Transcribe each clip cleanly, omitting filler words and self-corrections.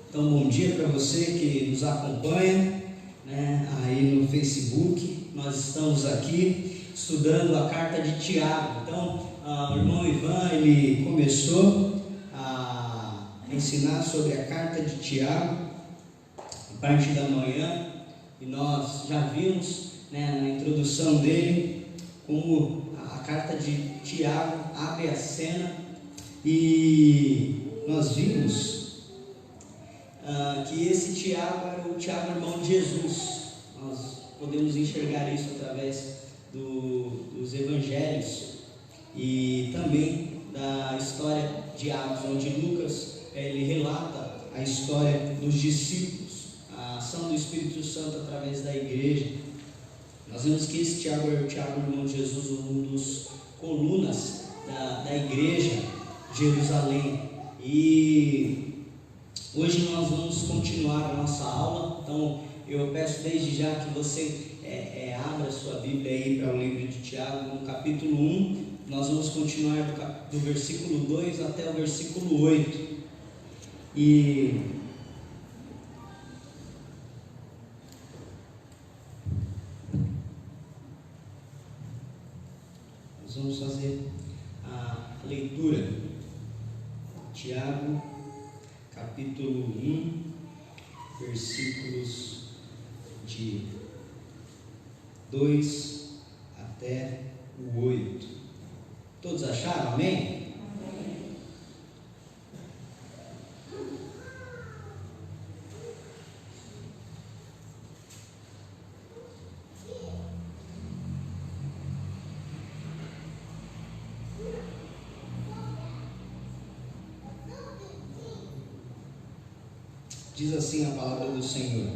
Então, bom dia para você que nos acompanha, né, aí no Facebook. Nós estamos aqui estudando a carta de Tiago. Então, o irmão Ivan, ele começou a ensinar sobre a carta de Tiago, a parte da manhã, e nós já vimos, né, na introdução dele, como a carta de Tiago abre a cena, e nós vimos que esse Tiago era o Tiago, irmão de Jesus. Nós podemos enxergar isso através dos evangelhos e também da história de Atos, onde Lucas ele relata a história dos discípulos, a ação do Espírito Santo através da igreja. Nós vemos que esse Tiago é o Tiago, irmão de Jesus, um dos colunas da igreja de Jerusalém. E hoje nós vamos continuar a nossa aula. Então eu peço desde já que você abra sua Bíblia aí para o livro de Tiago, no capítulo 1. Nós vamos continuar do versículo 2 até o versículo 8. E nós vamos fazer a leitura. Tiago, capítulo 1, versículos de 2 até o 8. Todos acharam? Amém? Diz assim a palavra do Senhor: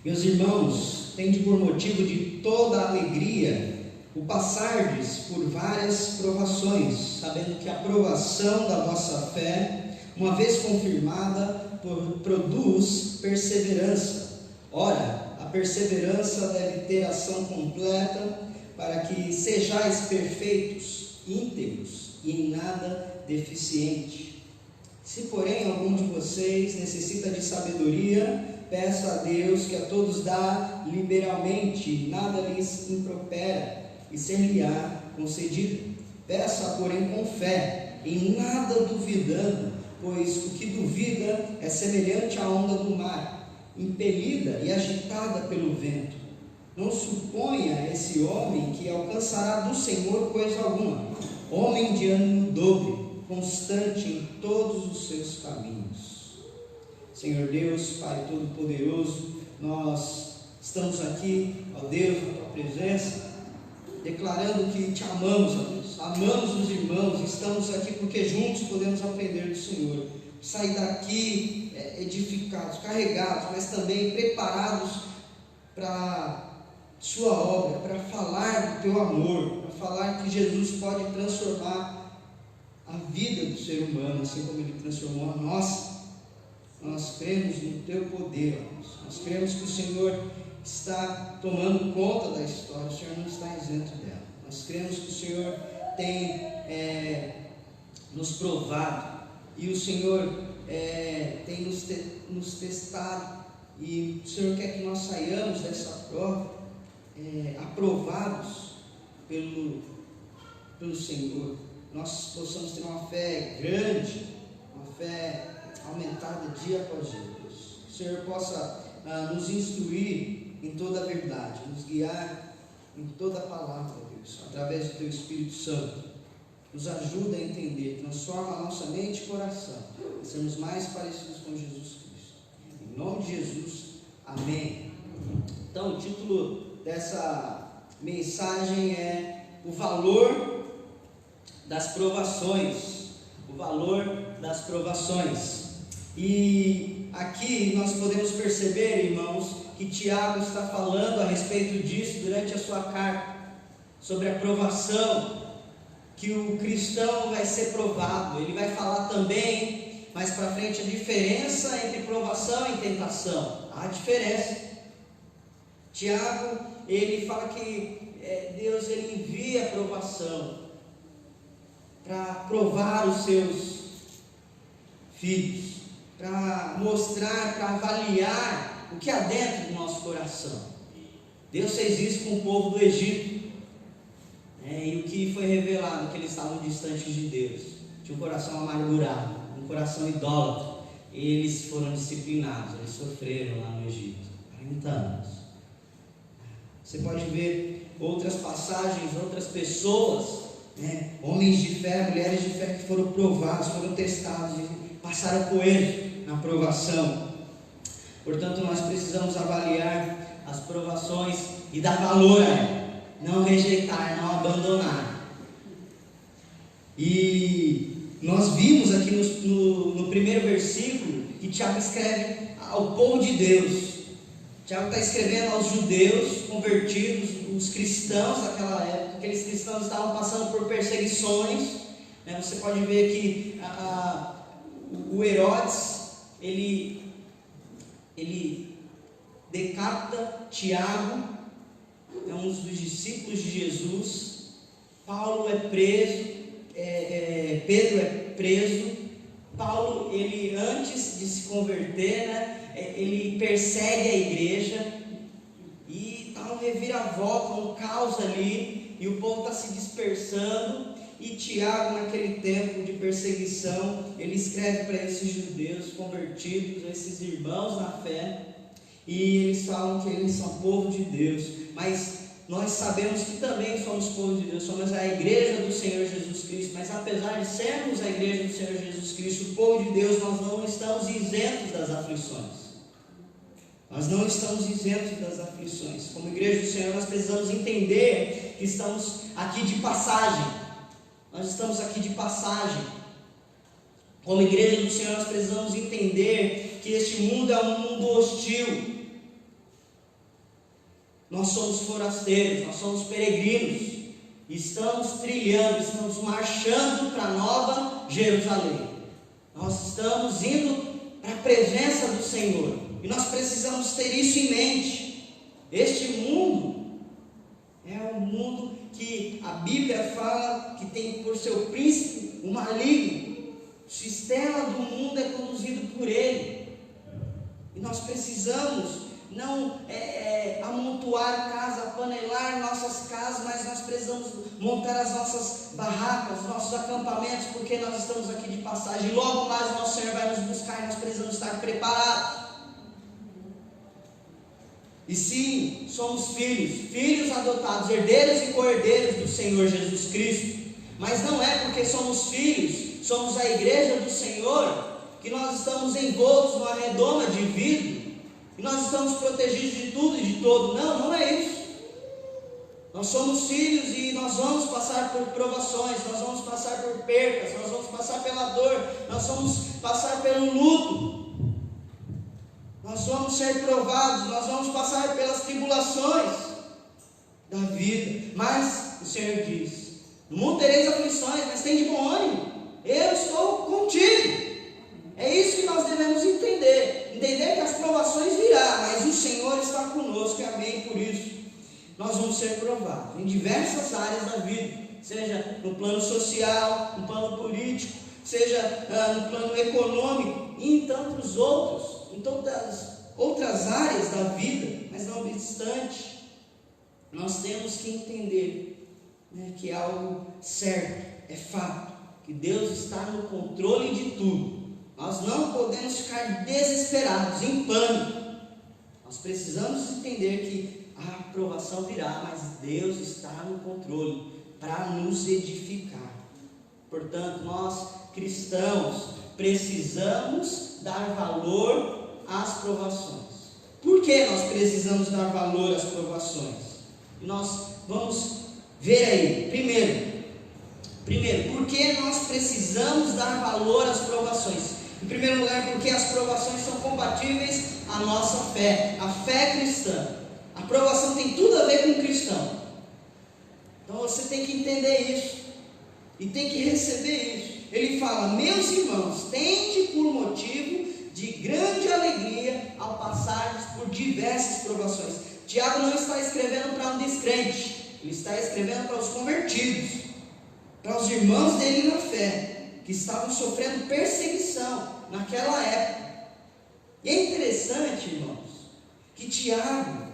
Meus irmãos, tende por motivo de toda alegria o passardes por várias provações, sabendo que a provação da vossa fé, uma vez confirmada, produz perseverança. Ora, a perseverança deve ter ação completa, para que sejais perfeitos, íntegros e em nada deficiente. Se, porém, algum de vocês necessita de sabedoria, peça a Deus, que a todos dá liberalmente, nada lhes impropera, e ser-lhe-á concedido. Peça, porém, com fé, em nada duvidando, pois o que duvida é semelhante à onda do mar, impelida e agitada pelo vento. Não suponha esse homem que alcançará do Senhor coisa alguma. Homem de ânimo dobre, constante em todos os seus caminhos. Senhor Deus, Pai Todo-Poderoso, nós estamos aqui, ó Deus, na Tua presença, declarando que Te amamos, ó Deus, amamos os irmãos, estamos aqui porque juntos podemos aprender do Senhor, sair daqui edificados, carregados, mas também preparados para Sua obra, para falar do Teu amor, para falar que Jesus pode transformar a vida do ser humano, assim como Ele transformou a nossa. Nós cremos no Teu poder, nós cremos que o Senhor está tomando conta da história, o Senhor não está isento dela. Nós cremos que o Senhor tem nos provado, e o Senhor tem nos testado, e o Senhor quer que nós saiamos dessa prova aprovados pelo Senhor. Nós possamos ter uma fé grande, uma fé aumentada dia após dia. Que o Senhor possa nos instruir em toda a verdade, nos guiar em toda a palavra, Deus, através do Teu Espírito Santo. Nos ajuda a entender, transforma a nossa mente e coração, a sermos mais parecidos com Jesus Cristo. Em nome de Jesus, amém. Então, o título dessa mensagem é o valor das provações, o valor das provações. E aqui nós podemos perceber, irmãos, que Tiago está falando a respeito disso durante a sua carta, sobre a provação, que o cristão vai ser provado. Ele vai falar também, mais para frente, a diferença entre provação e tentação. Há diferença. Tiago, ele fala que Deus ele envia a provação para provar os seus filhos. para mostrar, para avaliar o que há dentro do nosso coração. Deus fez isso com o povo do Egito, e o que foi revelado? Que eles estavam distantes de Deus, tinha um coração amargurado, um coração idólatra. Eles foram disciplinados, eles sofreram lá no Egito, 40 anos. Você pode ver outras passagens, outras pessoas, homens de fé, mulheres de fé que foram provados, foram testados e passaram coelho na provação. Portanto, nós precisamos avaliar as provações e dar valor a elas, não rejeitar, não abandonar. E nós vimos aqui no primeiro versículo que Tiago escreve ao povo de Deus. Tiago está escrevendo aos judeus convertidos, os cristãos daquela época. Aqueles cristãos estavam passando por perseguições. Você pode ver que o Herodes, ele decapita Tiago, é um dos discípulos de Jesus. Paulo é preso, Pedro é preso. Paulo, ele antes de se converter, ele persegue a igreja e está um reviravolta, um caos ali, e o povo está se dispersando. E Tiago, naquele tempo de perseguição, ele escreve para esses judeus convertidos, esses irmãos na fé, e eles falam que eles são povo de Deus, mas nós sabemos que também somos povo de Deus, somos a igreja do Senhor Jesus Cristo. Mas apesar de sermos a igreja do Senhor Jesus Cristo, o povo de Deus, nós não estamos isentos das aflições. Nós não estamos isentos das aflições. Como igreja do Senhor, nós precisamos entender que estamos aqui de passagem. Nós estamos aqui de passagem. Como igreja do Senhor, nós precisamos entender que este mundo é um mundo hostil. Nós somos forasteiros, nós somos peregrinos. Estamos trilhando, estamos marchando para a Nova Jerusalém. Nós estamos indo para a presença do Senhor. E nós precisamos ter isso em mente. Este mundo é um mundo que a Bíblia fala que tem por seu príncipe o maligno. O sistema do mundo é conduzido por ele. E nós precisamos não amontoar casa, apanelar nossas casas, mas nós precisamos montar as nossas barracas, nossos acampamentos, porque nós estamos aqui de passagem. Logo mais o nosso Senhor vai nos buscar e nós precisamos estar preparados. E sim, somos filhos adotados, herdeiros e co-herdeiros do Senhor Jesus Cristo. Mas não é porque somos filhos, somos a igreja do Senhor, que nós estamos envoltos numa redoma de vidro, e nós estamos protegidos de tudo e de todo. Não, não é isso. Nós somos filhos e nós vamos passar por provações, nós vamos passar por percas, nós vamos passar pela dor, nós vamos passar pelo luto, nós vamos ser provados, nós vamos passar pelas tribulações da vida. Mas o Senhor diz: no mundo tereis aflições, mas tem de bom ânimo, eu estou contigo. É isso que nós devemos entender que as provações virão, mas o Senhor está conosco, e amém por isso. Nós vamos ser provados em diversas áreas da vida, seja no plano social, no plano político, seja no plano econômico e em tantos outros, em todas outras áreas da vida. Mas não obstante, nós temos que entender que é algo certo, é fato, que Deus está no controle de tudo. Nós não podemos ficar desesperados, em pânico. Nós precisamos entender que a aprovação virá, mas Deus está no controle para nos edificar. Portanto, nós cristãos precisamos dar valor às provações. Por que nós precisamos dar valor às provações? E nós vamos ver aí. Primeiro, por que nós precisamos dar valor às provações? Em primeiro lugar, porque as provações são compatíveis à nossa fé, a fé cristã. A provação tem tudo a ver com o cristão. Então você tem que entender isso e tem que receber isso. Ele fala: meus irmãos, tende por motivo de grande alegria ao passardes por diversas provações. Tiago não está escrevendo para um descrente, ele está escrevendo para os convertidos, para os irmãos dele na fé, que estavam sofrendo perseguição naquela época. E é interessante, irmãos, que Tiago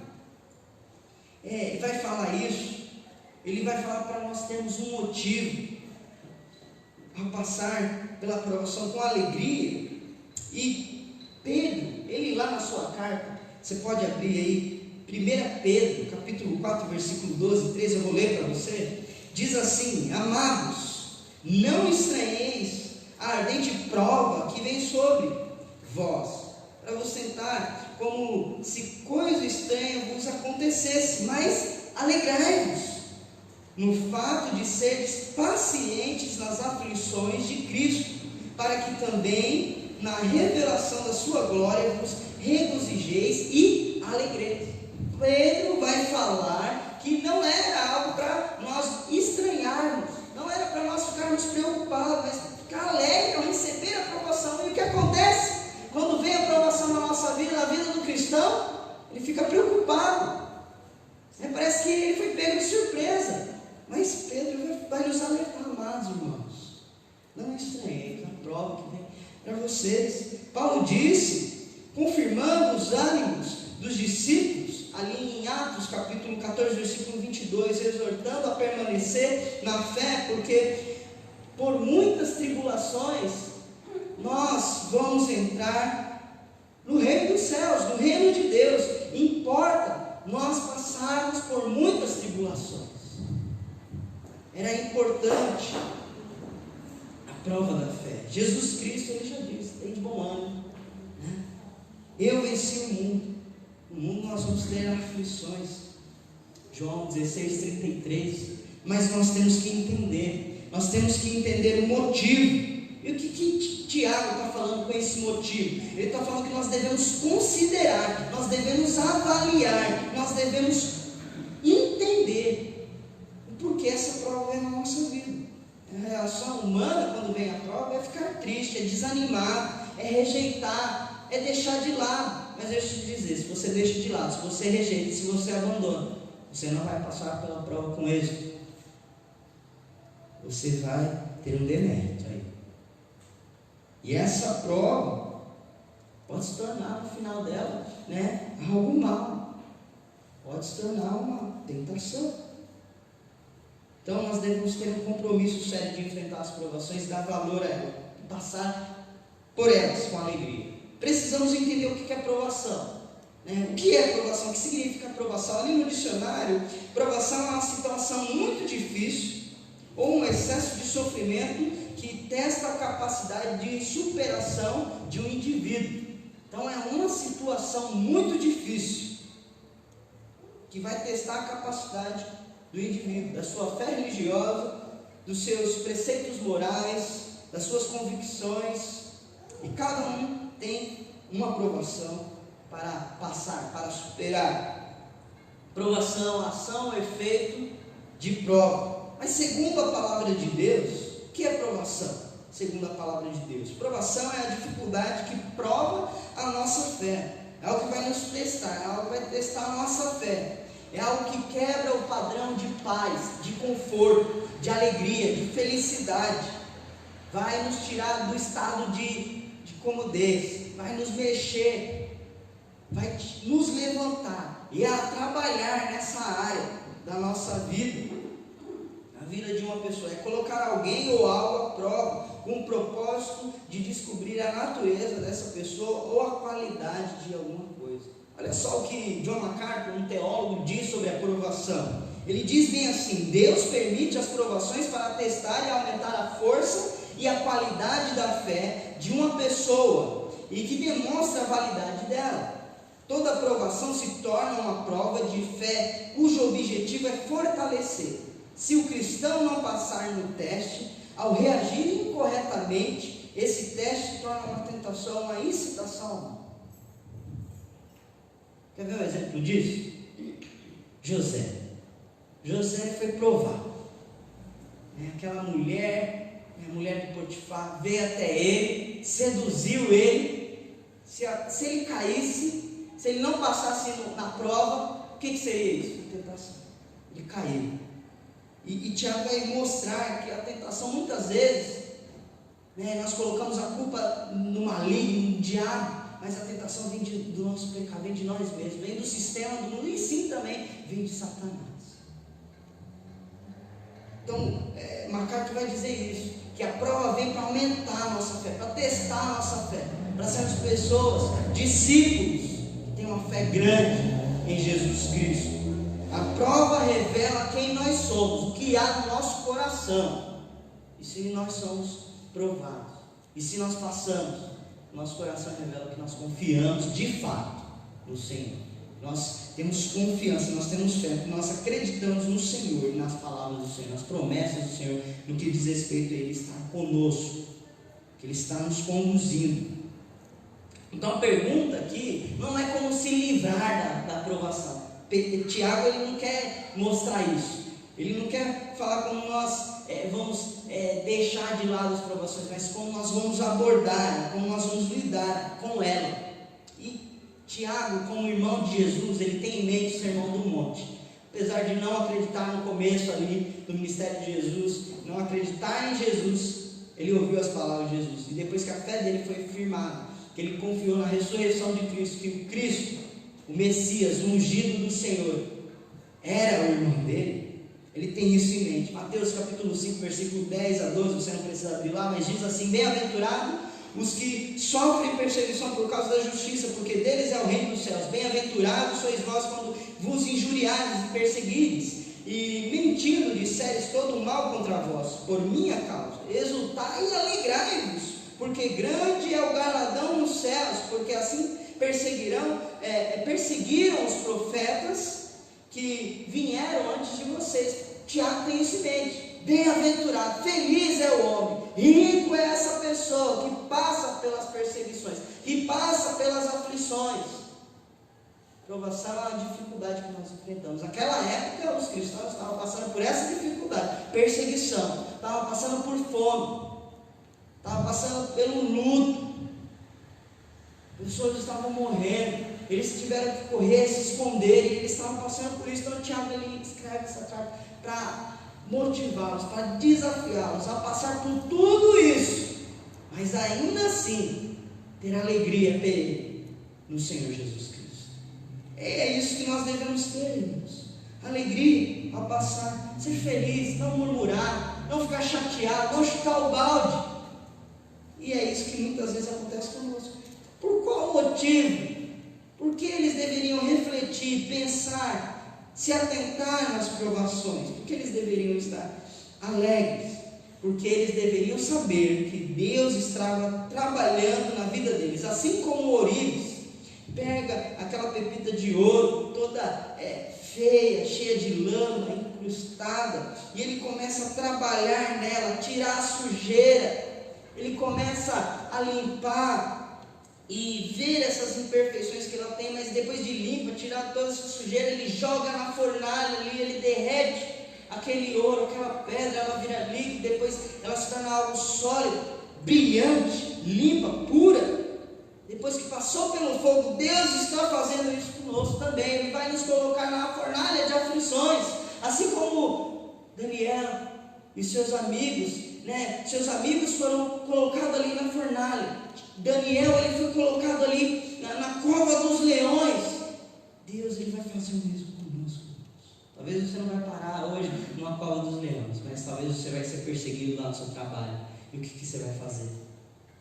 vai falar isso. Ele vai falar para nós termos um motivo para passar pela provação com alegria. E Pedro, ele lá na sua carta, você pode abrir aí, 1 Pedro, capítulo 4, versículo 12 e 13, eu vou ler para você. Diz assim: amados, não estranheis a ardente prova que vem sobre vós, para vos tentar, como se coisa estranha vos acontecesse, mas alegrai-vos no fato de seres pacientes nas aflições de Cristo, para que também na revelação da sua glória vos regozijeis e alegreis. Pedro vai falar que não era algo para nós estranharmos, não era para nós ficarmos preocupados, mas ficar alegre ao receber a provação. E o que acontece? Quando vem a provação na nossa vida, na vida do cristão, ele fica preocupado. Parece que ele foi pego de surpresa. Mas Pedro vai nos alertar, amados irmãos, não estranheis a prova que vem para vocês. Paulo disse, confirmando os ânimos dos discípulos, ali em Atos capítulo 14, versículo 22, exortando a permanecer na fé, porque por muitas tribulações nós vamos entrar no reino dos céus, no reino de Deus. Importa nós passarmos por muitas tribulações. Era importante a prova da fé. Jesus Cristo, ele já disse, tem de bom ânimo, né? Eu venci o mundo. No mundo nós vamos ter aflições. João 16:33. Mas nós temos que entender o motivo. E o que Tiago está falando com esse motivo? Ele está falando que nós devemos considerar, nós devemos avaliar, nós devemos entender porque essa prova vem na nossa vida. A reação humana, quando vem a prova, é ficar triste, é desanimar, é rejeitar, é deixar de lado. Mas deixa eu te dizer, se você deixa de lado, se você rejeita, se você abandona, você não vai passar pela prova com êxito. Você vai ter um demérito aí. E essa prova pode se tornar, no final dela, algo mal. Pode se tornar uma tentação. Então nós devemos ter um compromisso sério de enfrentar as provações, dar valor a elas, passar por elas com alegria. Precisamos entender o que é provação. O que é provação? O que significa provação? Ali no dicionário, provação é uma situação muito difícil ou um excesso de sofrimento que testa a capacidade de superação de um indivíduo. Então é uma situação muito difícil que vai testar a capacidade do indivíduo, da sua fé religiosa, dos seus preceitos morais, das suas convicções, e cada um tem uma provação para passar, para superar. Provação, ação, efeito de prova. Mas segundo a palavra de Deus, o que é provação? Segundo a palavra de Deus, provação é a dificuldade que prova a nossa fé, é algo que vai nos testar, é algo que vai testar a nossa fé. É algo que quebra o padrão de paz, de conforto, de alegria, de felicidade. Vai nos tirar do estado de comodez, vai nos mexer, vai nos levantar e a trabalhar nessa área da nossa vida, na vida de uma pessoa. É colocar alguém ou algo à prova, com o propósito de descobrir a natureza dessa pessoa ou a qualidade de alguma coisa. Olha só o que John MacArthur, um teólogo, diz sobre a provação. Ele diz bem assim: Deus permite as provações para testar e aumentar a força e a qualidade da fé de uma pessoa e que demonstra a validade dela. Toda provação se torna uma prova de fé cujo objetivo é fortalecer. Se o cristão não passar no teste, ao reagir incorretamente, esse teste se torna uma tentação, uma incitação ao mal. Quer ver um exemplo disso? José foi provado. Aquela mulher, a mulher de Potifar, veio até ele, seduziu ele. Se ele caísse, se ele não passasse na prova, o que seria isso? A tentação. Ele caiu. E Tiago vai mostrar que a tentação, muitas vezes, nós colocamos a culpa no maligno, no diabo. mas a tentação vem do nosso pecado, vem de nós mesmos, vem do sistema do mundo, e sim também vem de Satanás. Então, MacArthur vai dizer isso, que a prova vem para aumentar a nossa fé, para testar a nossa fé, para sermos pessoas, discípulos, que têm uma fé grande em Jesus Cristo. A prova revela quem nós somos, o que há no nosso coração, e se nós somos provados, e se nós passamos, nosso coração revela que nós confiamos de fato no Senhor. Nós temos confiança, nós temos fé, nós acreditamos no Senhor e nas palavras do Senhor, nas promessas do Senhor, no que diz respeito a Ele estar conosco, que Ele está nos conduzindo. Então a pergunta aqui não é como se livrar da aprovação. Tiago, ele não quer mostrar isso, ele não quer falar como nós vamos deixar de lado as provações, mas como nós vamos abordar, como nós vamos lidar com ela. Tiago, como irmão de Jesus, ele tem em mente o Sermão do Monte. Apesar de não acreditar no começo ali do ministério de Jesus, não acreditar em Jesus, ele ouviu as palavras de Jesus. E depois que a fé dele foi firmada, que ele confiou na ressurreição de Cristo, que o Cristo, o Messias, o ungido do Senhor, era o irmão dele, ele tem isso em mente. Mateus capítulo 5, versículo 10 a 12, você não precisa abrir lá, mas diz assim: bem-aventurado os que sofrem perseguição por causa da justiça, porque deles é o reino dos céus. Bem-aventurados sois vós quando vos injuriardes e perseguides, e mentindo disseres todo o mal contra vós, por minha causa. Exultai e alegrai-vos, porque grande é o galardão nos céus, porque assim perseguiram os profetas que vieram antes de vocês. Tiago tem isso em mente. Bem-aventurado, feliz é o homem, rico é essa pessoa que passa pelas perseguições, que passa pelas aflições. Provação é uma dificuldade que nós enfrentamos. Naquela época os cristãos estavam passando por essa dificuldade, perseguição, estavam passando por fome, estavam passando pelo luto, pessoas estavam morrendo, eles tiveram que correr, se esconder, e eles estavam passando por isso. Então Tiago, ele escreve essa carta para motivá-los, para desafiá-los a passar por tudo isso, mas ainda assim ter alegria no Senhor Jesus Cristo. É isso que nós devemos ter, irmãos: alegria a passar, ser feliz, não murmurar, não ficar chateado, não chutar o balde. E é isso que muitas vezes acontece conosco. Por qual motivo? Porque eles deveriam refletir, pensar, se atentar nas provações, porque eles deveriam estar alegres, porque eles deveriam saber que Deus estava trabalhando na vida deles, assim como o ourives pega aquela pepita de ouro toda feia, cheia de lama, incrustada, e ele começa a trabalhar nela, tirar a sujeira, ele começa a limpar e ver essas imperfeições que ela tem, mas depois de limpa, tirar toda essa sujeira, ele joga na fornalha ali, ele derrete aquele ouro, aquela pedra, ela vira líquido, depois ela se torna algo sólido, brilhante, limpa, pura. Depois que passou pelo fogo, Deus está fazendo isso conosco também. Ele vai nos colocar na fornalha de aflições, assim como Daniel e seus amigos, seus amigos foram colocados ali na fornalha. Daniel, ele foi colocado ali na cova dos leões. Deus, ele vai fazer o mesmo conosco. Talvez você não vai parar hoje numa cova dos leões, mas talvez você vai ser perseguido lá no seu trabalho. E o que você vai fazer?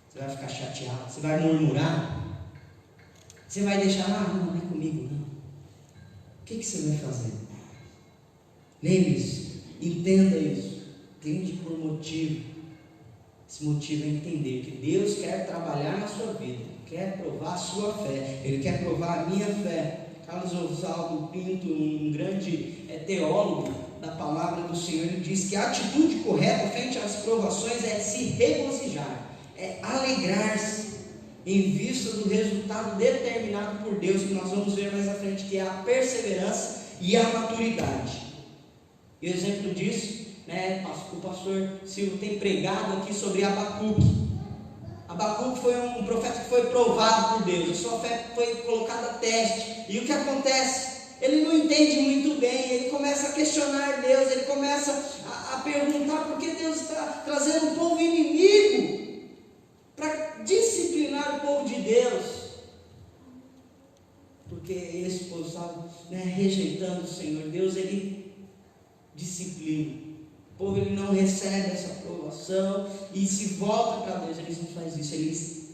Você vai ficar chateado? Você vai murmurar? Você vai deixar, não é comigo não. O que você vai fazer? Lembre-se, entenda isso. Tende por motivo. Esse motivo é entender que Deus quer trabalhar na sua vida, quer provar a sua fé, Ele quer provar a minha fé. Carlos Oswaldo Pinto, um grande teólogo da palavra do Senhor, ele diz que a atitude correta frente às provações é se regozijar, é alegrar-se em vista do resultado determinado por Deus, que nós vamos ver mais à frente, que é a perseverança e a maturidade. E o exemplo disso, o pastor Silvio tem pregado aqui sobre Abacuque. Abacuque foi um profeta que foi provado por Deus, a sua fé foi colocada a teste, e o que acontece? Ele não entende muito bem, ele começa a questionar Deus, ele começa a perguntar por que Deus está trazendo um povo inimigo para disciplinar o povo de Deus. porque esse povo estava rejeitando o Senhor. Deus, Ele disciplina. O povo, ele não recebe essa aprovação e se volta para Deus. Eles não fazem isso,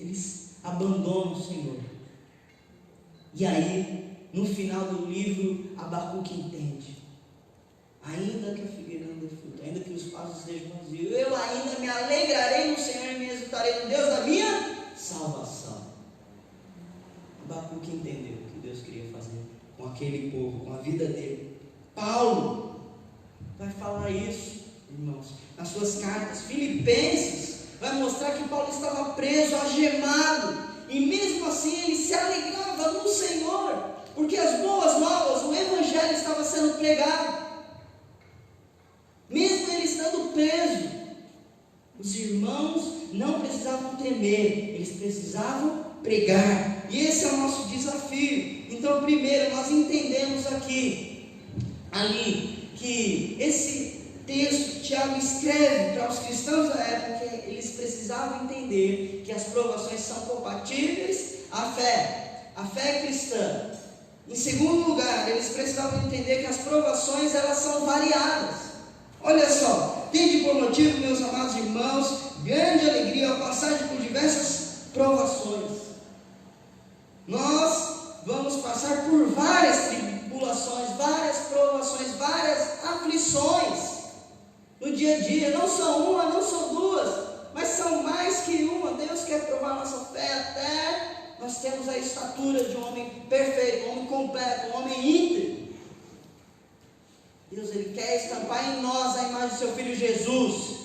eles abandonam o Senhor. E aí, no final do livro, Abacuque entende: ainda que a figueira não dê fruto, ainda que os passos estejam vazios, eu ainda me alegrarei no Senhor e me exultarei no Deus da minha salvação. Abacuque entendeu o que Deus queria fazer com aquele povo, com a vida dele. Paulo vai falar isso, irmãos, nas suas cartas. Filipenses vai mostrar que Paulo estava preso, algemado, e mesmo assim ele se alegrava no Senhor, porque as boas novas, o evangelho estava sendo pregado. Mesmo ele estando preso, os irmãos não precisavam temer, eles precisavam pregar. E esse é o nosso desafio. Então, primeiro, nós entendemos ali, que esse texto, Tiago escreve para os cristãos da época que eles precisavam entender que as provações são compatíveis à fé cristã. Em segundo lugar, eles precisavam entender que as provações, elas são variadas. Olha só: tende por motivo, meus amados irmãos, grande alegria ao passar por diversas provações. Nós vamos passar por várias tribulações, várias provações, várias aflições no dia a dia. Não são uma, não são duas, mas são mais que uma. Deus quer provar nossa fé até nós temos a estatura de um homem perfeito, um homem completo, um homem íntegro. Deus, Ele quer estampar em nós a imagem do seu Filho Jesus.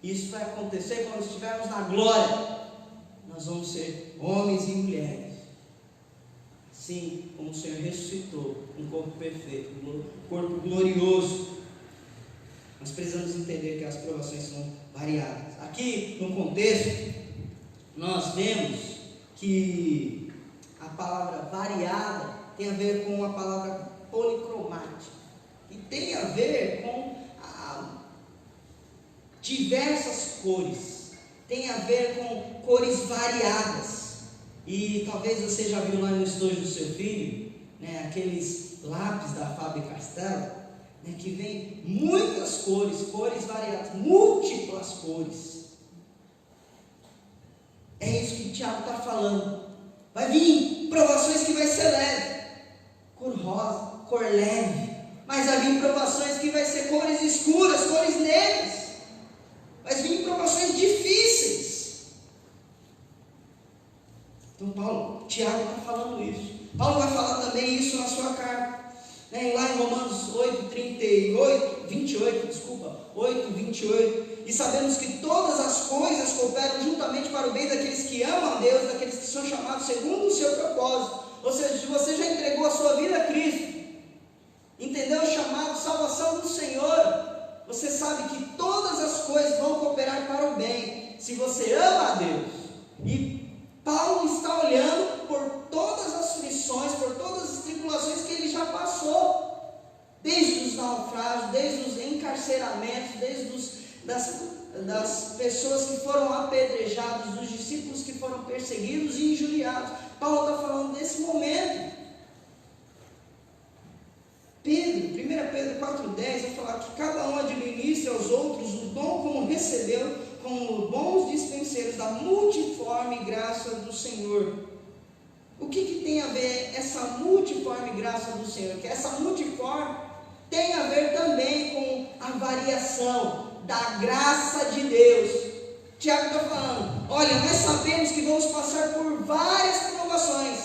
Isso vai acontecer quando estivermos na glória. Nós vamos ser homens e mulheres, assim como o Senhor ressuscitou, um corpo perfeito, um corpo glorioso. Nós precisamos entender que as provações são variadas. Aqui no contexto, nós vemos que a palavra variada tem a ver com a palavra policromática, e tem a ver com diversas cores, tem a ver com cores variadas. E talvez você já viu lá no estojo do seu filho, aqueles lápis da Faber-Castell, que vem muitas cores variadas, múltiplas cores. É isso que o Tiago está falando. Vai vir provações que vai ser leve, cor rosa, cor leve, mas vai vir provações que vai ser cores escuras, cores negras. Vai vir provações difíceis. Então Tiago está falando isso. Paulo vai falar também isso na sua carta, lá em Romanos 8:28, e sabemos que todas as coisas cooperam juntamente para o bem daqueles que amam a Deus, daqueles que são chamados segundo o seu propósito. Ou seja, se você já entregou a sua vida a Cristo, entendeu o chamado, salvação do Senhor, você sabe que todas as coisas vão cooperar para o bem, se você ama a Deus. E Paulo está olhando por todas as aflições, por todas as tribulações que ele já passou, desde os naufrágios, desde os encarceramentos, desde das pessoas que foram apedrejadas, dos discípulos que foram perseguidos e injuriados. Paulo está falando desse momento. 1 Pedro 4,10 vai falar que cada um administre aos outros o dom como recebeu, como bons dispenseiros da multiforme graça do Senhor. O que tem a ver essa multiforme graça do Senhor? Que essa multiforme tem a ver também com a variação da graça de Deus. Tiago está falando: olha, nós sabemos que vamos passar por várias provações,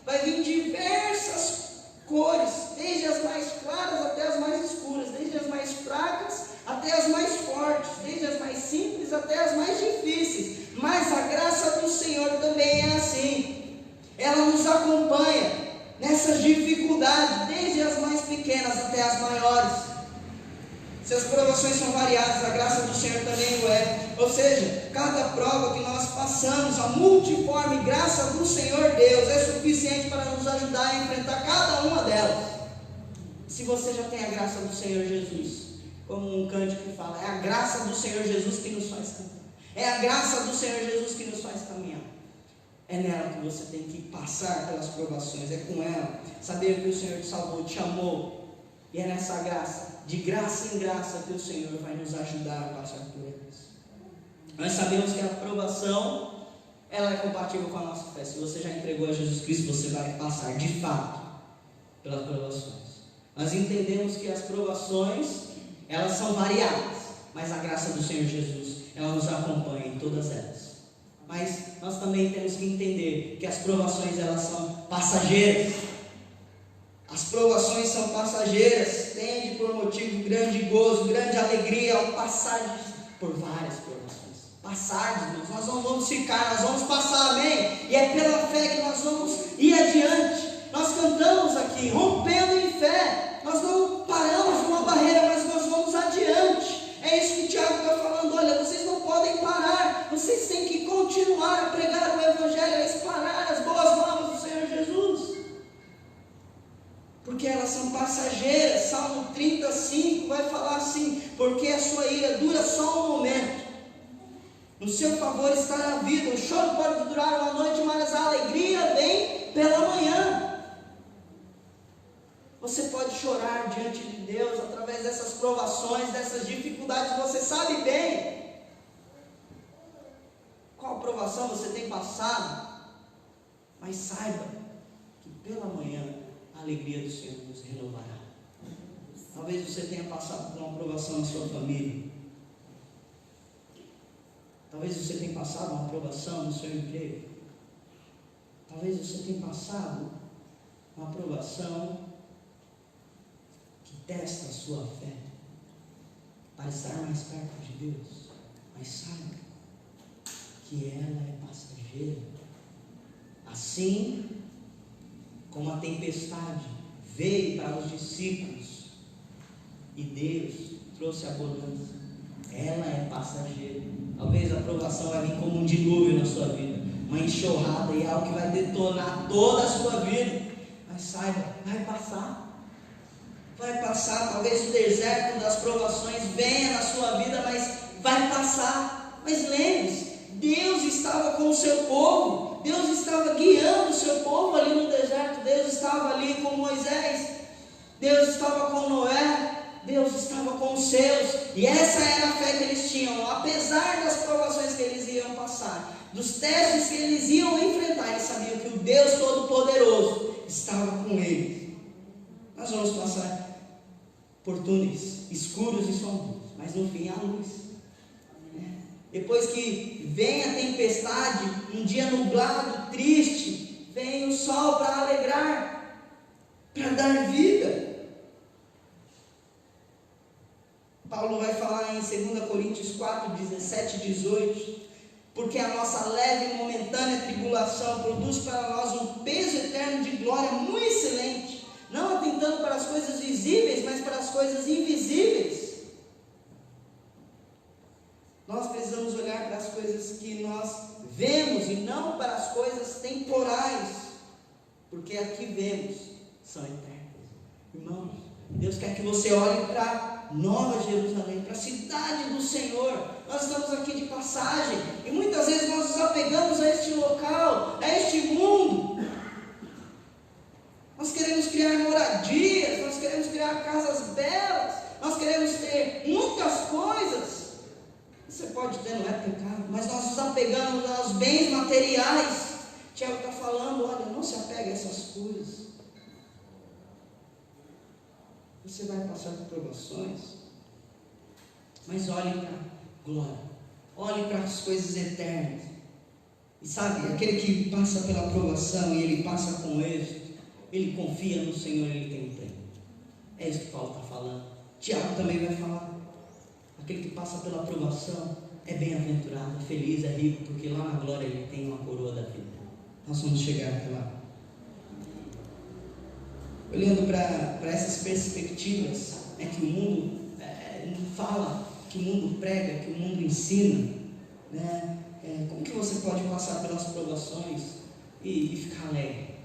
vai vir diversas cores, desde as mais claras até as mais escuras, desde as mais fracas até as mais fortes, desde as mais simples até as mais difíceis. Mas a graça do Senhor também é assim, ela nos acompanha nessas dificuldades, desde as mais pequenas até as maiores. Se as provações são variadas, a graça do Senhor também o é. Ou seja, cada prova que nós passamos, a multiforme graça do Senhor Deus é suficiente para nos ajudar a enfrentar cada uma delas. Se você já tem a graça do Senhor Jesus, como um cântico que fala, é a graça do Senhor Jesus que nos faz cantar, é a graça do Senhor Jesus que nos faz caminhar. É nela que você tem que passar pelas provações, é com ela. Saber que o Senhor te salvou, te amou, e é nessa graça, de graça em graça, que o Senhor vai nos ajudar a passar por elas. Nós sabemos que a aprovação, ela é compatível com a nossa fé. Se você já entregou a Jesus Cristo, você vai passar de fato pelas provações. Nós entendemos que as provações, elas são variadas, mas a graça do Senhor Jesus, ela nos acompanha em todas elas. Mas nós também temos que entender que as provações, elas são passageiras. As provações são passageiras. Tende por motivo grande gozo, grande alegria ao passar por várias provações. Passar, irmãos, nós não vamos ficar, nós vamos passar, amém? E é pela fé que nós vamos ir adiante. Nós cantamos aqui, rompendo em fé. Nós não paramos numa barreira, mas nós vamos adiante. É isso que o Tiago está falando. Olha, vocês não podem parar. Vocês têm que continuar a pregar o Evangelho, a espalhar as boas novas do Senhor Jesus. Porque elas são passageiras. Salmo 35 vai falar assim: porque a sua ira dura só um momento. No seu favor está a vida. O choro pode durar uma noite, mas a alegria vem pela manhã. Você pode chorar diante de Deus através dessas provações, dessas dificuldades. Você sabe bem qual provação você tem passado, mas saiba que pela manhã a alegria do Senhor nos renovará. Talvez você tenha passado por uma provação na sua família. Talvez você tenha passado uma provação no seu emprego. Talvez você tenha passado uma provação que testa a sua fé para estar mais perto de Deus. Mas saiba que ela é passageira. Assim como a tempestade veio para os discípulos e Deus trouxe a bonança, ela é passageira. Talvez a provação vai vir como um dilúvio na sua vida, uma enxurrada, e é algo que vai detonar toda a sua vida. Mas saiba, vai passar. Vai passar. Talvez o deserto das provações venha na sua vida, mas vai passar. Mas lembre-se, Deus estava com o seu povo. Deus estava guiando o seu povo ali no deserto. Deus estava ali com Moisés. Deus estava com Noé. Deus estava com os seus, e essa era a fé que eles tinham. Apesar das provações que eles iam passar, dos testes que eles iam enfrentar, eles sabiam que o Deus Todo-Poderoso estava com eles. Nós vamos passar por túneis escuros e sombrios, mas no fim há luz. Depois que vem a tempestade, um dia nublado, triste, vem o sol para alegrar, para dar vida. Paulo vai falar em 2 Coríntios 4, 17 e 18, porque a nossa leve e momentânea tribulação produz para nós um peso eterno de glória muito excelente, não atentando para as coisas visíveis, mas para as coisas invisíveis. Nós precisamos olhar para as coisas que nós vemos e não para as coisas temporais, porque aqui vemos são eternas. Irmãos, Deus quer que você olhe para Nova Jerusalém, para a cidade do Senhor. Nós estamos aqui de passagem, e muitas vezes nós nos apegamos a este local, a este mundo. Nós queremos criar moradias, nós queremos criar casas belas, nós queremos ter muitas coisas. Você pode ter, não é pecado, mas nós nos apegamos aos bens materiais. Tiago está falando: olha, não se apegue a essas coisas. Você vai passar por provações, mas olhe para a glória, olhe para as coisas eternas. E sabe, aquele que passa pela provação e ele passa com êxito, ele confia no Senhor, ele tem um prêmio. É isso que Paulo está falando. Tiago também vai falar: aquele que passa pela provação é bem-aventurado, é feliz, é rico, porque lá na glória ele tem uma coroa da vida. Nós vamos chegar até lá. Olhando para essas perspectivas, é que o mundo fala, que o mundo prega, que o mundo ensina, né? Como que você pode passar pelas provações e ficar alegre?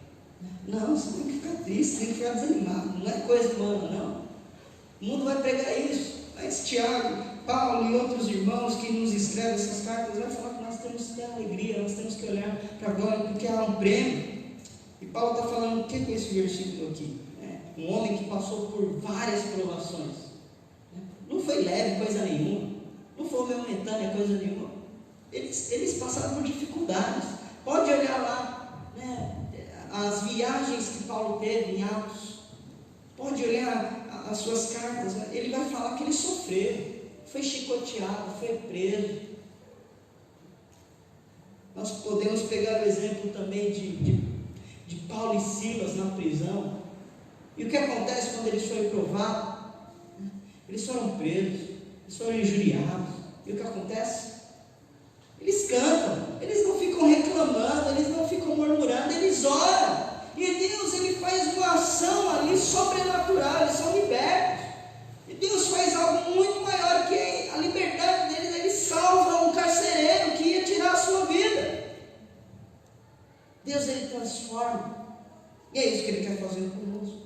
Não, você tem que ficar triste, tem que ficar desanimado, não é coisa humana, não. O mundo vai pregar isso, mas Tiago, Paulo e outros irmãos que nos escrevem essas cartas vai falar que nós temos temos que ter alegria, nós temos que olhar para a glória, porque há um prêmio. E Paulo está falando o que com esse versículo aqui? Um homem que passou por várias provações. Não foi leve coisa nenhuma, não foi momentânea coisa nenhuma. Eles passaram por dificuldades. Pode olhar lá, as viagens que Paulo teve em Atos. Pode olhar as suas cartas. Ele vai falar que ele sofreu, foi chicoteado, foi preso. Nós podemos pegar o exemplo também de Paulo e Silas na prisão. E o que acontece quando eles foram provados? Eles foram presos, eles foram injuriados. E o que acontece? Eles cantam, eles não ficam reclamando, eles não ficam murmurando, eles oram. E Deus, Ele faz uma ação ali sobrenatural, eles são libertos. E Deus faz algo muito maior que a liberdade deles. Ele salva um carcereiro que ia tirar a sua vida. Deus, Ele transforma. E é isso que Ele quer fazer conosco.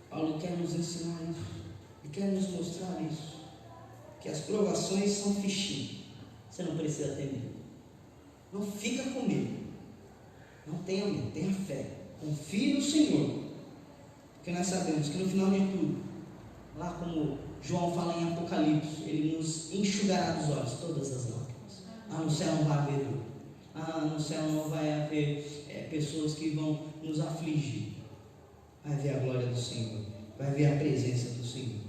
Paulo quer nos ensinar isso. Ele quer nos mostrar isso. Que as provações são fichinhas. Você não precisa ter medo. Não fica com medo. Não tenha medo, tenha fé. Confie no Senhor. Porque nós sabemos que no final de tudo, lá como João fala em Apocalipse, Ele nos enxugará dos olhos todas as lágrimas. No céu não vai haver dor. No céu não vai haver pessoas que vão nos afligir. Vai ver a glória do Senhor. Vai ver a presença do Senhor.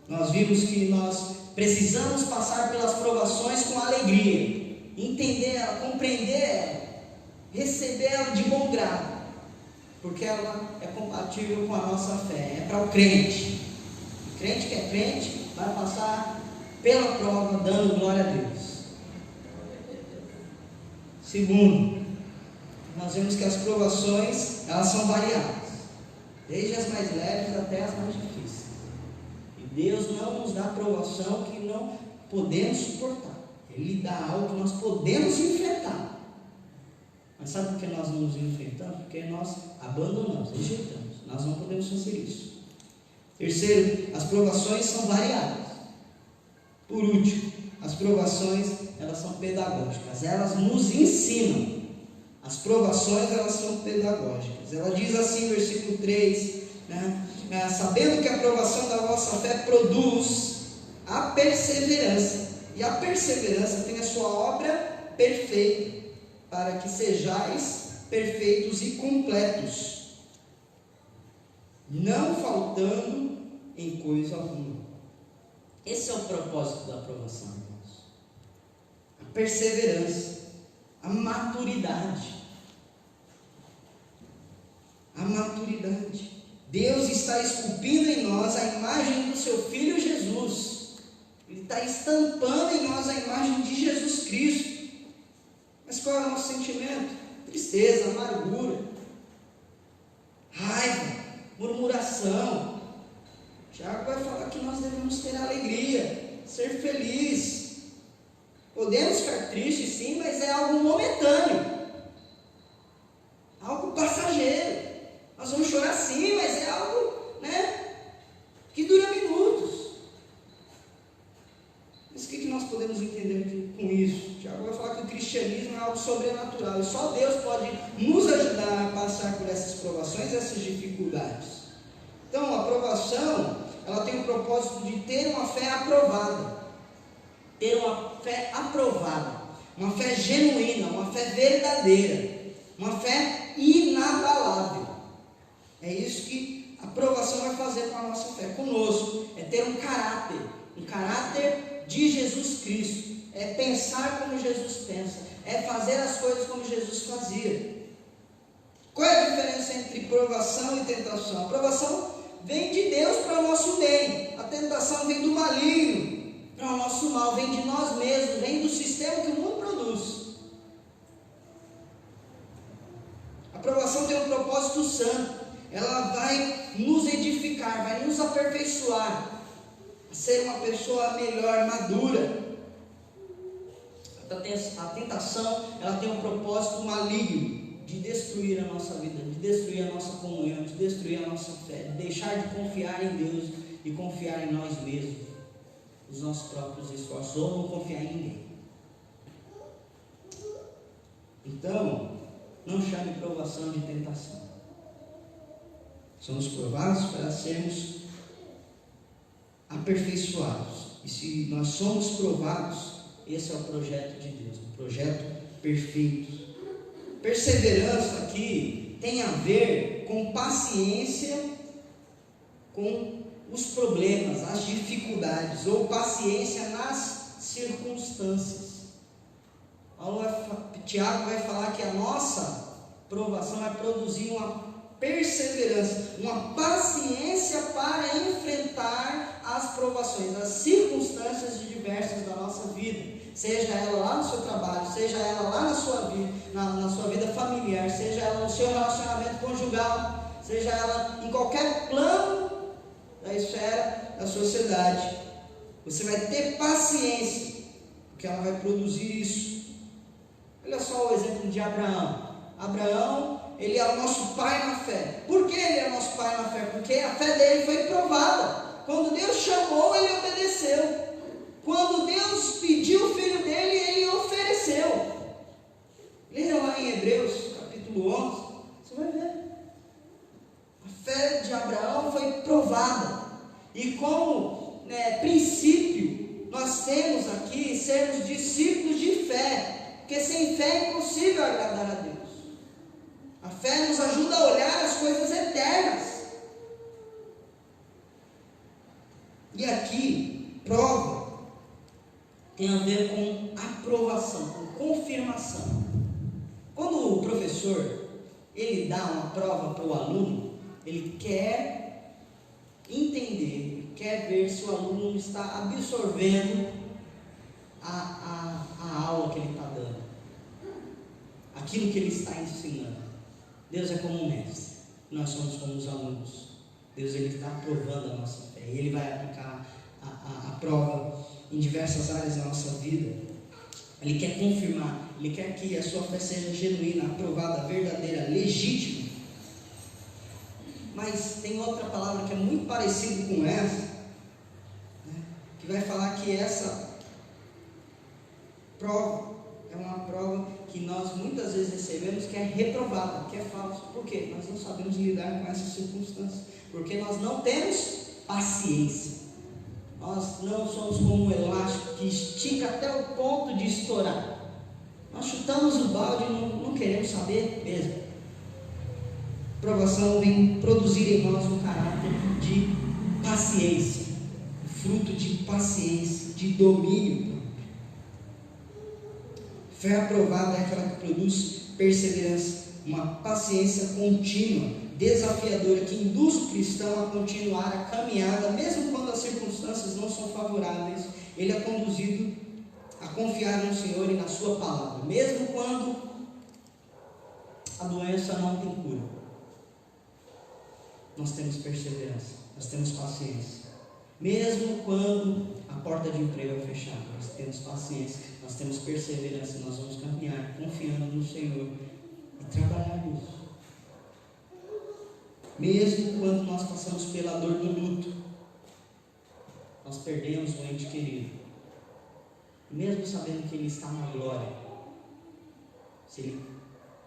Nós vimos que nós precisamos passar pelas provações com alegria. Entender ela, compreender ela. Receber ela de bom grado. Porque ela é compatível com a nossa fé. É para o crente. O crente que é crente vai passar pela prova dando glória a Deus. Segundo, nós vemos que as provações, elas são variadas. Desde as mais leves até as mais difíceis. E Deus não nos dá provação que não podemos suportar. Ele dá algo que nós podemos enfrentar. Mas sabe por que nós não nos enfrentamos? Porque nós abandonamos, rejeitamos. Nós não podemos fazer isso. Terceiro, as provações são variadas. Por último, as provações, elas são pedagógicas. Elas nos ensinam. As provações, elas são pedagógicas. Ela diz assim, versículo 3, sabendo que a provação da vossa fé produz a perseverança. E a perseverança tem a sua obra perfeita, para que sejais perfeitos e completos, não faltando em coisa alguma. Esse é o propósito da aprovação, irmãos. A perseverança, a maturidade. A maturidade. Deus está esculpindo em nós a imagem do seu Filho Jesus. Ele está estampando em nós a imagem de Jesus Cristo. Mas qual é o nosso sentimento? Tristeza, amargura, raiva, murmuração. Tiago vai falar que nós devemos ter alegria, ser feliz. Podemos ficar tristes sim, mas é algo momentâneo, algo passageiro. Nós vamos chorar sim, mas é algo, que dura minutos. Mas o que nós podemos entender com isso? Tiago vai falar que o cristianismo é algo sobrenatural. E só Deus pode nos ajudar a passar por essas provações, essas dificuldades. Então, a aprovação, ela tem o propósito de ter uma fé aprovada. Ter uma fé aprovada. Uma fé genuína, uma fé verdadeira. Uma fé inabalável. É isso que a aprovação vai fazer com a nossa fé conosco. É ter um caráter de Jesus Cristo. É pensar como Jesus pensa. É fazer as coisas como Jesus fazia. Qual é a diferença entre provação e tentação? A provação vem de Deus para o nosso bem. A tentação vem do maligno para o nosso mal. Vem de nós mesmos, vem do sistema que o mundo produz. A provação tem um propósito santo. Ela vai nos edificar, vai nos aperfeiçoar a ser uma pessoa melhor, madura. A tentação, ela tem um propósito maligno de destruir a nossa vida, de destruir a nossa comunhão, de destruir a nossa fé, de deixar de confiar em Deus e confiar em nós mesmos, os nossos próprios esforços, ou não confiar em ninguém. Então, não chame provação de tentação. Somos provados para sermos aperfeiçoados. E se nós somos provados, esse é o projeto de Deus, um projeto perfeito. Perseverança aqui tem a ver com paciência com os problemas, as dificuldades, ou paciência nas circunstâncias. Tiago vai falar que a nossa provação vai produzir uma perseverança, uma paciência para enfrentar as provações, as circunstâncias diversas da nossa vida, seja ela lá no seu trabalho, seja ela lá na sua vida, na sua vida familiar, seja ela no seu relacionamento conjugal, seja ela em qualquer plano da esfera da sociedade. Você vai ter paciência, porque ela vai produzir isso. Olha só o exemplo de Abraão. Abraão, ele é o nosso pai na fé. Por que ele é o nosso pai na fé? Porque a fé dele foi provada. Quando Deus chamou, ele obedeceu. Quando Deus pediu o filho dele, ele ofereceu. Leia lá em Hebreus, capítulo 11, você vai ver. A fé de Abraão foi provada. E como princípio, nós temos aqui sermos discípulos de fé. Porque sem fé é impossível agradar a Deus. A fé nos ajuda a olhar as coisas eternas. E aqui, prova tem a ver com aprovação, com confirmação. Quando o professor ele dá uma prova para o aluno, ele quer entender, ele quer ver se o aluno está absorvendo a aula que ele está dando, aquilo que ele está ensinando. Deus é como um mestre, nós somos como os alunos. Deus ele está aprovando a nossa fé, e Ele vai aplicar a prova em diversas áreas da nossa vida. Ele quer confirmar, Ele quer que a sua fé seja genuína, aprovada, verdadeira, legítima. Mas tem outra palavra que é muito parecida com essa, que vai falar que essa prova é uma prova que nós muitas vezes recebemos que é reprovada, que é falsa. Por quê? Nós não sabemos lidar com essas circunstâncias, porque nós não temos paciência. Nós não somos como um elástico que estica até o ponto de estourar. Nós chutamos o balde e não queremos saber mesmo. A provação vem produzir em nós um caráter de paciência, fruto de paciência, de domínio. Fé aprovada é aquela que produz perseverança, uma paciência contínua, desafiadora, que induz o cristão a continuar a caminhada, mesmo quando as circunstâncias não são favoráveis. Ele é conduzido a confiar no Senhor e na sua palavra, mesmo quando a doença não tem cura. Nós temos perseverança, nós temos paciência. Mesmo quando a porta de emprego é fechada, nós temos paciência, nós temos perseverança, nós vamos caminhar confiando no Senhor e trabalhar nisso. Mesmo quando nós passamos pela dor do luto, nós perdemos um ente querido, mesmo sabendo que ele está na glória, se ele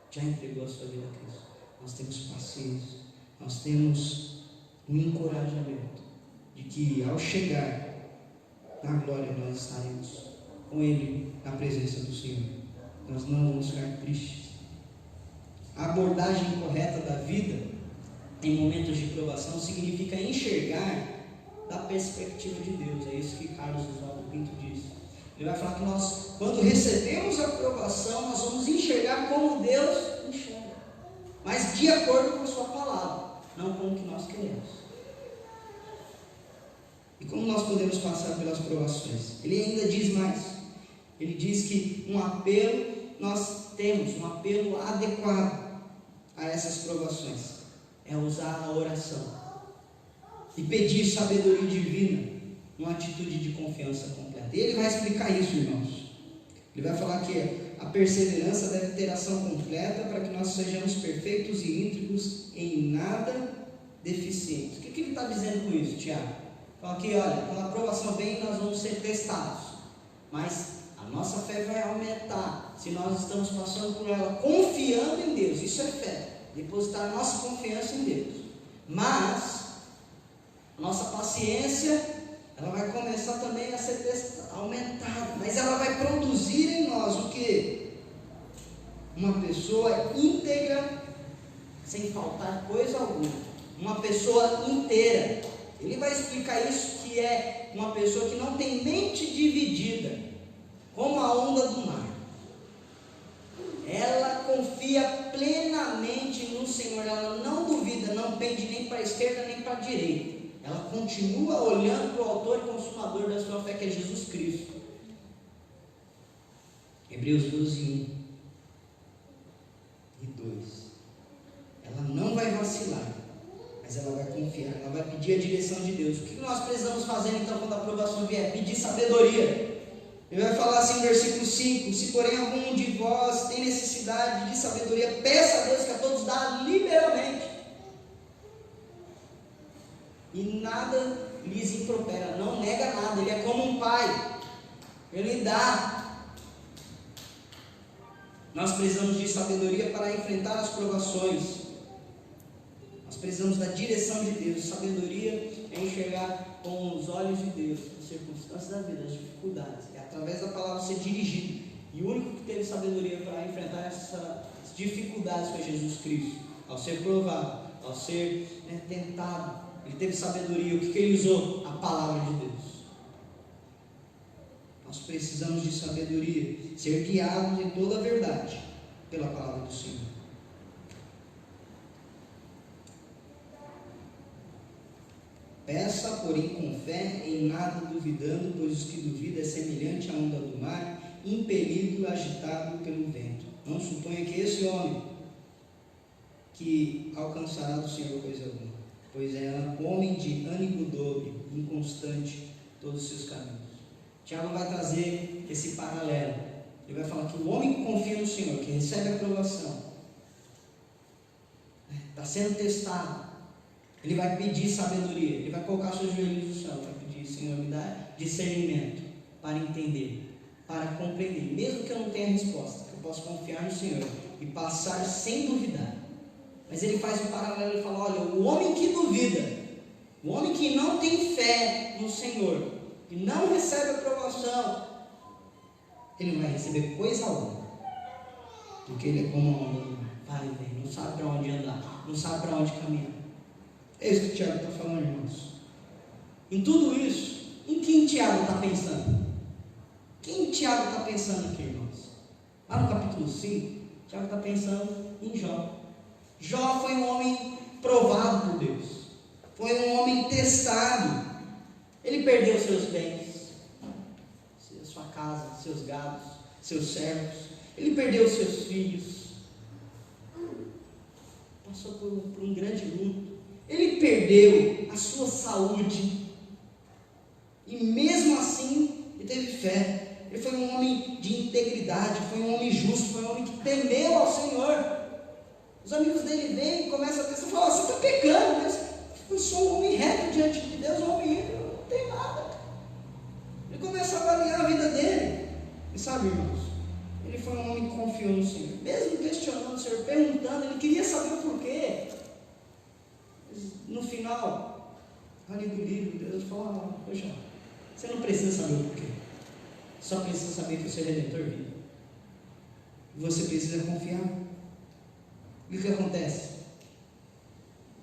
já entregou a sua vida a Cristo, nós temos paciência, nós temos um encorajamento de que ao chegar na glória nós estaremos com Ele na presença do Senhor. Nós não vamos ficar tristes. A abordagem correta da vida em momentos de provação significa enxergar da perspectiva de Deus. É isso que Carlos Oswaldo Pinto disse. Ele vai falar que nós, quando recebemos a provação, nós vamos enxergar como Deus enxerga, mas de acordo com a sua palavra, não com o que nós queremos. E como nós podemos passar pelas provações? Ele ainda diz mais. Ele diz que um apelo, nós temos um apelo adequado a essas provações. É usar a oração e pedir sabedoria divina, uma atitude de confiança completa. E ele vai explicar isso, irmãos. Ele vai falar que a perseverança deve ter ação completa para que nós sejamos perfeitos e íntegros, em nada deficientes. O que ele está dizendo com isso, Tiago? Fala que, olha, quando a provação vem, nós vamos ser testados, mas a nossa fé vai aumentar. se nós estamos passando por ela confiando em Deus. Isso é fé, depositar nossa confiança em Deus. Mas a nossa paciência, ela vai começar também a ser aumentada, mas ela vai produzir em nós o que? Uma pessoa íntegra, sem faltar coisa alguma, uma pessoa inteira. Ele vai explicar isso, que é uma pessoa que não tem mente dividida, como a onda do mar. Ela confia plenamente no Senhor, ela não duvida, não pende nem para a esquerda nem para a direita. Ela continua olhando para o autor e consumador da sua fé, que é Jesus Cristo. Hebreus 12, 1 e 2. Ela não vai vacilar, mas ela vai confiar, ela vai pedir a direção de Deus. O que nós precisamos fazer então quando a aprovação vier? Pedir sabedoria. Ele vai falar assim no versículo 5: se porém algum de vós tem necessidade de sabedoria, peça a Deus, que a todos dá liberalmente, e nada lhes impropera, não nega nada. Ele é como um pai, ele dá. Nós precisamos de sabedoria para enfrentar as provações. Nós precisamos da direção de Deus. Sabedoria é enxergar com os olhos de Deus as circunstâncias da vida, as dificuldades. É através da palavra ser dirigido. E o único que teve sabedoria para enfrentar essas dificuldades foi Jesus Cristo. Ao ser provado, ao ser tentado, ele teve sabedoria. O que ele usou? A palavra de Deus. Nós precisamos de sabedoria, ser guiados em toda a verdade pela palavra do Senhor. Peça, porém, com fé, em nada duvidando, pois os que duvidam é semelhante à onda do mar, impelido, agitado pelo vento. Não suponha que esse homem que alcançará do Senhor coisa alguma, pois é homem de ânimo dobre, inconstante todos os seus caminhos. Tiago vai trazer esse paralelo. Ele vai falar que o homem que confia no Senhor, que recebe a aprovação, está sendo testado, ele vai pedir sabedoria, ele vai colocar seus joelhos no chão, vai pedir: Senhor, me dá discernimento para entender, para compreender, mesmo que eu não tenha resposta, que eu possa confiar no Senhor e passar sem duvidar. Mas ele faz um paralelo e fala: olha, o homem que duvida, o homem que não tem fé no Senhor, e não recebe aprovação, ele não vai receber coisa alguma, porque ele é como uma onda do mar, vai e vem, não sabe para onde andar, não sabe para onde caminhar. É isso que o Tiago está falando, irmãos. Em tudo isso, em quem Tiago está pensando? Quem Tiago está pensando aqui, irmãos? Lá no capítulo 5, Tiago está pensando em Jó. Jó foi um homem provado por Deus, foi um homem testado. Ele perdeu seus bens, sua casa, seus gados, seus servos, ele perdeu seus filhos, passou por um grande luto. Ele perdeu a sua saúde, e mesmo assim ele teve fé. Ele foi um homem de integridade, foi um homem justo, foi um homem que temeu ao Senhor. Os amigos dele vêm e começam a pensar: você está pecando, mas eu sou um homem reto diante de Deus, um homem ímpio, não tem nada. Ele começa a avaliar a vida dele, e sabe, irmãos, ele foi um homem que confiou no Senhor, mesmo questionando o Senhor, perguntando, ele queria saber o porquê. No final ali do livro, Deus fala: poxa, você não precisa saber o porquê, só precisa saber que o seu Redentor vive, você precisa confiar. E o que acontece?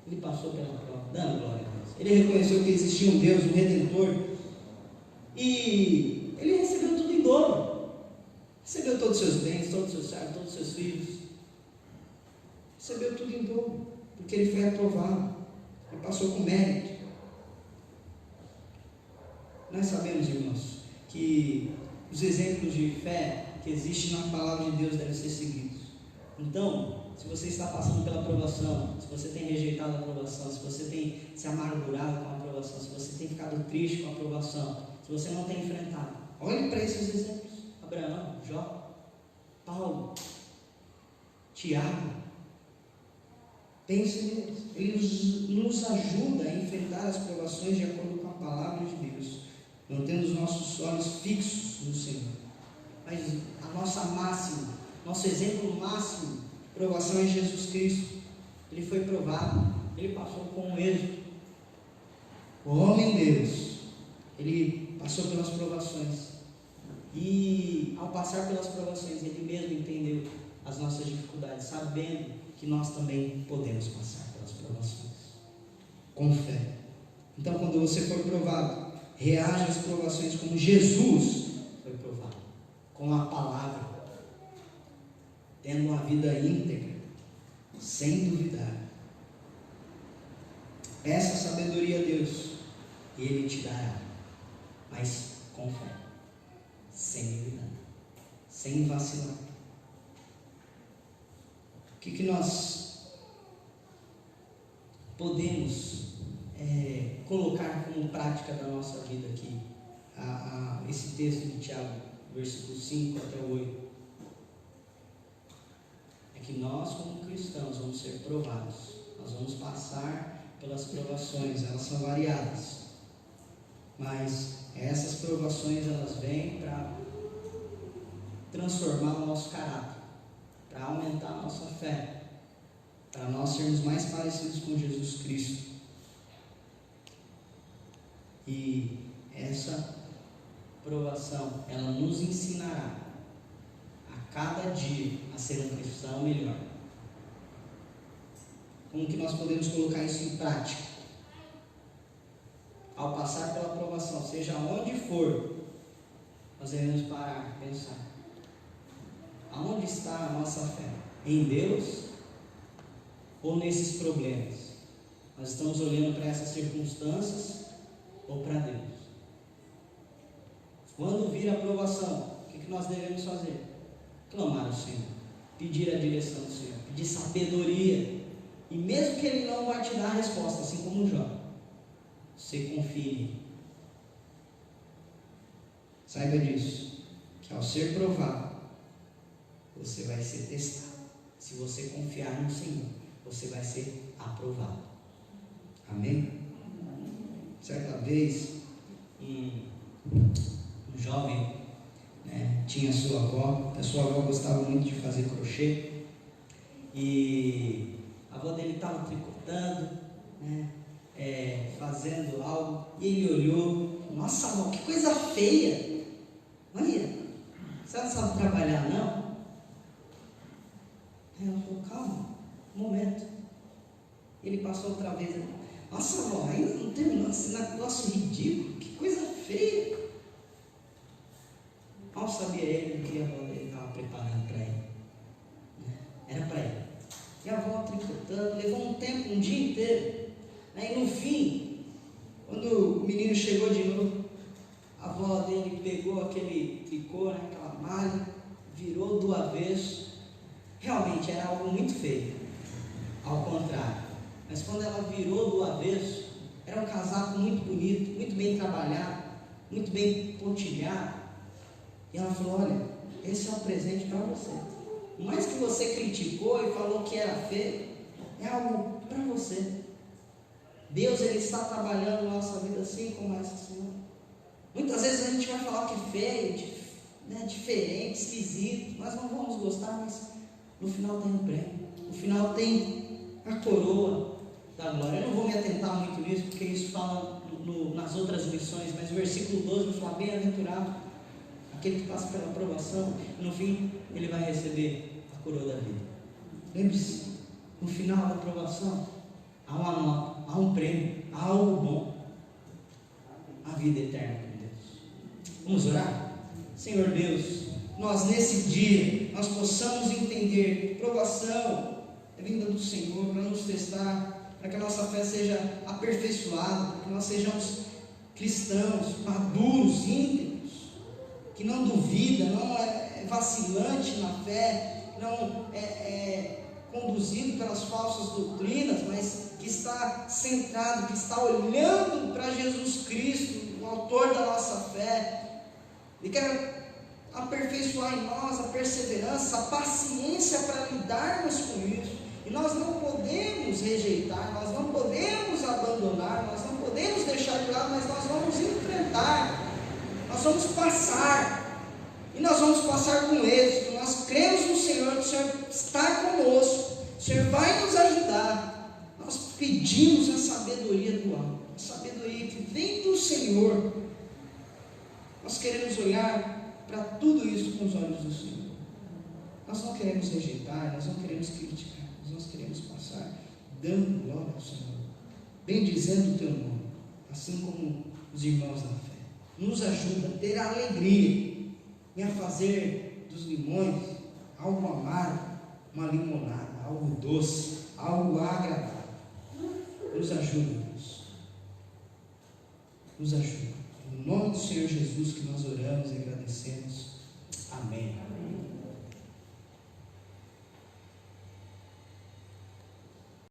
Ele passou pela prova, dando glória a Deus. Ele reconheceu que existia um Deus, um Redentor, e ele recebeu tudo em dobro. Recebeu todos os seus bens, todos os seus servos, todos os seus filhos, recebeu tudo em dobro, porque ele foi aprovado, ele passou com mérito. Nós sabemos, irmãos, que os exemplos de fé que existem na palavra de Deus devem ser seguidos. Então, se você está passando pela aprovação, se você tem rejeitado a aprovação, se você tem se amargurado com a aprovação, se você tem ficado triste com a aprovação, se você não tem enfrentado, olhe para esses exemplos: Abraão, Jó, Paulo, Tiago. Pense neles. Ele nos ajuda a enfrentar as provações de acordo com a palavra de Deus, mantendo os nossos olhos fixos no Senhor. mas a nossa máxima, nosso exemplo máximo de provação é Jesus Cristo. Ele foi provado, ele passou com êxito. O homem Deus, ele passou pelas provações, e ao passar pelas provações, ele mesmo entendeu as nossas dificuldades, sabendo que nós também podemos passar pelas provações, com fé. Então, quando você for provado, reaja às provações como Jesus foi provado, com a palavra, tendo uma vida íntegra, sem duvidar. Peça sabedoria a Deus, e Ele te dará, mas com fé, sem duvidar, sem vacilar. O que nós podemos colocar como prática da nossa vida aqui? Esse texto de Tiago, versículo 5 até o 8. É que nós, como cristãos, vamos ser provados. Nós vamos passar pelas provações, elas são variadas. Mas essas provações, elas vêm para transformar o nosso caráter, para aumentar a nossa fé, para nós sermos mais parecidos com Jesus Cristo. E essa provação, ela nos ensinará a cada dia a ser um cristão melhor. Como que nós podemos colocar isso em prática? Ao passar pela provação, seja onde for, nós devemos parar, pensar: aonde está a nossa fé? Em Deus ou nesses problemas? Nós estamos olhando para essas circunstâncias ou para Deus? Quando vir a provação, o que nós devemos fazer? Clamar ao Senhor, pedir a direção do Senhor, pedir sabedoria. E mesmo que Ele não vai te dar a resposta, assim como Jó, você confie nele. Saiba disso, que ao ser provado, você vai ser testado. Se você confiar no Senhor, você vai ser aprovado. Amém? Certa vez, um jovem, tinha sua avó. A sua avó gostava muito de fazer crochê, e a avó dele estava tricotando, fazendo algo, e ele olhou: nossa, avó, que coisa feia! Olha, você não sabe trabalhar, não? Aí ela falou: calma, um momento. Ele passou outra vez: nossa, avó, ainda não terminou esse negócio ridículo, que coisa feia! Mal sabia ele que a avó dele estava preparando para ele, era para ele. E a avó tricotando, levou um tempo, um dia inteiro. E no fim, quando o menino chegou de novo, a avó dele pegou aquele tricô, aquela malha, virou do avesso. Realmente era algo muito feio, ao contrário. Mas quando ela virou do avesso, era um casaco muito bonito, muito bem trabalhado, muito bem pontilhado. E ela falou: olha, esse é um presente para você. Por mais que você criticou e falou que era feio, é algo para você. Deus, Ele está trabalhando na nossa vida assim como essa senhora. Muitas vezes a gente vai falar que é feio, diferente, esquisito. Nós não vamos gostar, mas no final tem um prêmio. No final tem a coroa da glória. Eu não vou me atentar muito nisso, porque isso fala nas outras lições, mas o versículo 12 nos fala: bem-aventurado aquele que passa pela provação, e no fim ele vai receber a coroa da vida. Lembre-se, no final da provação há uma nota, há um prêmio, há algo bom, a vida eterna com Deus. Vamos orar? Senhor Deus, nós nesse dia, nós possamos entender que provação é vinda do Senhor para nos testar, para que a nossa fé seja aperfeiçoada, para que nós sejamos cristãos, maduros, íntegros, que não duvida, não é vacilante na fé, não é conduzido pelas falsas doutrinas, mas que está centrado, que está olhando para Jesus Cristo, o autor da nossa fé. Ele quer aperfeiçoar em nós a perseverança, a paciência para lidarmos com isso. E nós não podemos rejeitar, nós não podemos abandonar, nós não podemos deixar de lado, mas nós vamos enfrentar, nós vamos passar. E nós vamos passar com êxito. Nós cremos no Senhor, que o Senhor está conosco, o Senhor vai nos ajudar. Nós pedimos a sabedoria do alto, a sabedoria que vem do Senhor. Nós queremos olhar para tudo isso com os olhos do Senhor. Nós não queremos rejeitar, nós não queremos criticar, nós queremos passar dando glória ao Senhor, bendizendo o teu nome, assim como os irmãos da fé. Nos ajuda a ter a alegria e a fazer dos limões algo amargo, uma limonada, algo doce, algo agradável. Nos ajuda, Deus. Nos ajuda. No nome do Senhor Jesus que nós oramos e agradecemos. Amém.